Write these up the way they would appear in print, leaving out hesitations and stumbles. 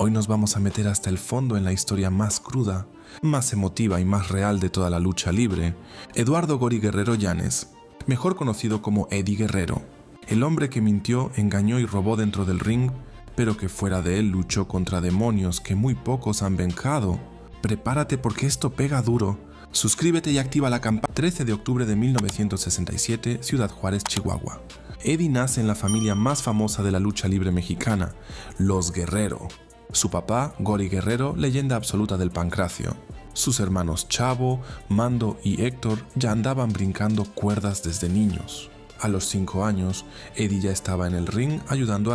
Hoy nos vamos a meter hasta el fondo en la historia más cruda, más emotiva y más real de toda la lucha libre. Eduardo Gori Guerrero Llanes, mejor conocido como Eddie Guerrero, el hombre que mintió, engañó y robó dentro del ring, pero que fuera de él luchó contra demonios que muy pocos han vencado. Prepárate porque esto pega duro. Suscríbete y activa la campana. 13 de octubre de 1967, Ciudad Juárez, Chihuahua. Eddie nace en la familia más famosa de la lucha libre mexicana, los Guerrero. Su papá, Gori Guerrero, leyenda absoluta del pancracio. Sus hermanos Chavo, Mando y Héctor ya andaban brincando cuerdas desde niños. A los 5 años, Eddie ya estaba en el ring ayudando a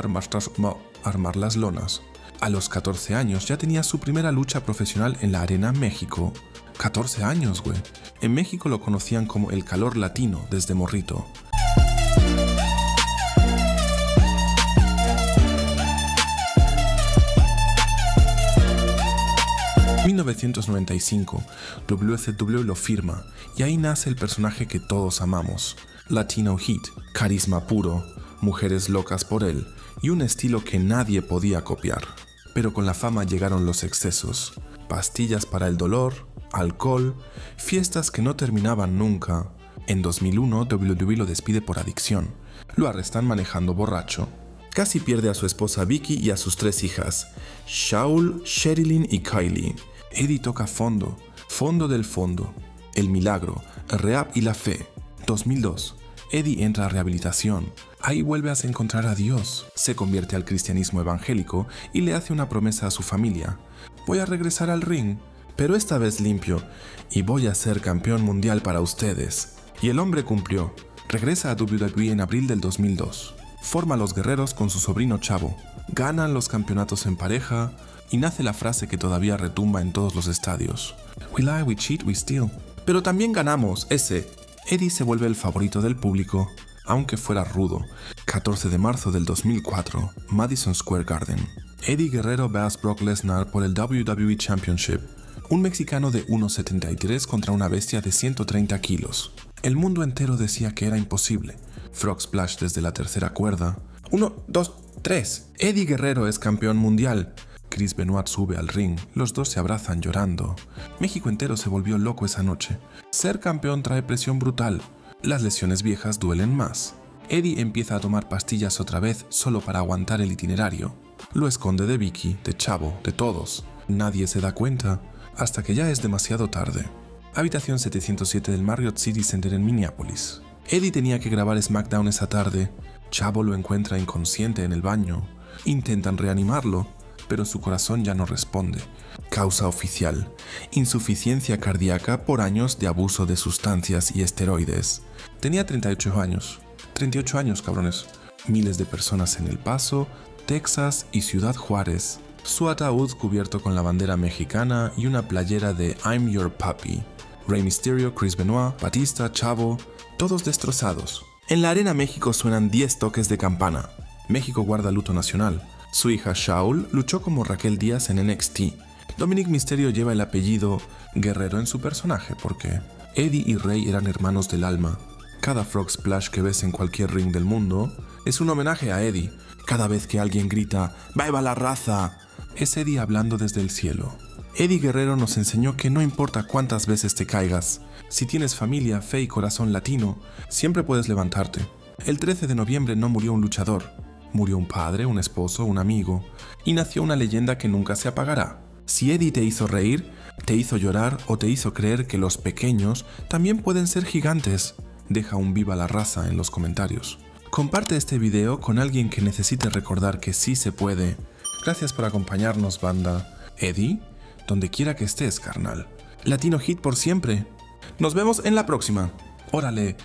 armar las lonas. A los 14 años ya tenía su primera lucha profesional en la Arena México. 14 años, güey. En México lo conocían como el calor latino desde morrito. En 1995, WCW lo firma y ahí nace el personaje que todos amamos. Latino Heat, carisma puro, mujeres locas por él y un estilo que nadie podía copiar. Pero con la fama llegaron los excesos, pastillas para el dolor, alcohol, fiestas que no terminaban nunca. En 2001, WWE lo despide por adicción. Lo arrestan manejando borracho. Casi pierde a su esposa Vicky y a sus 3 hijas, Shaul, Sherilyn y Kylie. Eddie toca fondo, fondo del fondo. El milagro, el rehab y la fe. 2002. Eddie entra a rehabilitación. Ahí vuelve a encontrar a Dios. Se convierte al cristianismo evangélico y le hace una promesa a su familia. Voy a regresar al ring, pero esta vez limpio, y voy a ser campeón mundial para ustedes. Y el hombre cumplió. Regresa a WWE en abril del 2002. Forma a los Guerreros con su sobrino Chavo. Ganan los campeonatos en pareja y nace la frase que todavía retumba en todos los estadios. We lie, we cheat, we steal. Pero también ganamos, ese. Eddie se vuelve el favorito del público, aunque fuera rudo. 14 de marzo del 2004, Madison Square Garden. Eddie Guerrero vs Brock Lesnar por el WWE Championship. Un mexicano de 1.73 contra una bestia de 130 kilos. El mundo entero decía que era imposible. Frog Splash desde la tercera cuerda. 1, 2, 3. Eddie Guerrero es campeón mundial. Chris Benoit sube al ring, los dos se abrazan llorando. México entero se volvió loco esa noche. Ser campeón trae presión brutal. Las lesiones viejas duelen más. Eddie empieza a tomar pastillas otra vez solo para aguantar el itinerario. Lo esconde de Vicky, de Chavo, de todos. Nadie se da cuenta, hasta que ya es demasiado tarde. Habitación 707 del Marriott City Center en Minneapolis. Eddie tenía que grabar SmackDown esa tarde. Chavo lo encuentra inconsciente en el baño. Intentan reanimarlo, pero su corazón ya no responde. Causa oficial: insuficiencia cardíaca por años de abuso de sustancias y esteroides. Tenía 38 años. 38 años, cabrones. Miles de personas en El Paso, Texas y Ciudad Juárez. Su ataúd cubierto con la bandera mexicana y una playera de I'm Your Papi. Rey Mysterio, Chris Benoit, Batista, Chavo, todos destrozados. En la Arena México suenan 10 toques de campana. México guarda luto nacional. Su hija Shaul luchó como Raquel Díaz en NXT. Dominic Mysterio lleva el apellido Guerrero en su personaje porque Eddie y Rey eran hermanos del alma. Cada Frog Splash que ves en cualquier ring del mundo es un homenaje a Eddie. Cada vez que alguien grita ¡Viva la raza!, es Eddie hablando desde el cielo. Eddie Guerrero nos enseñó que no importa cuántas veces te caigas, si tienes familia, fe y corazón latino, siempre puedes levantarte. El 13 de noviembre no murió un luchador. Murió un padre, un esposo, un amigo, y nació una leyenda que nunca se apagará. Si Eddie te hizo reír, te hizo llorar o te hizo creer que los pequeños también pueden ser gigantes, deja un viva la raza en los comentarios. Comparte este video con alguien que necesite recordar que sí se puede. Gracias por acompañarnos, banda. Eddie, donde quiera que estés, carnal. Latino Hit por siempre. Nos vemos en la próxima. ¡Órale!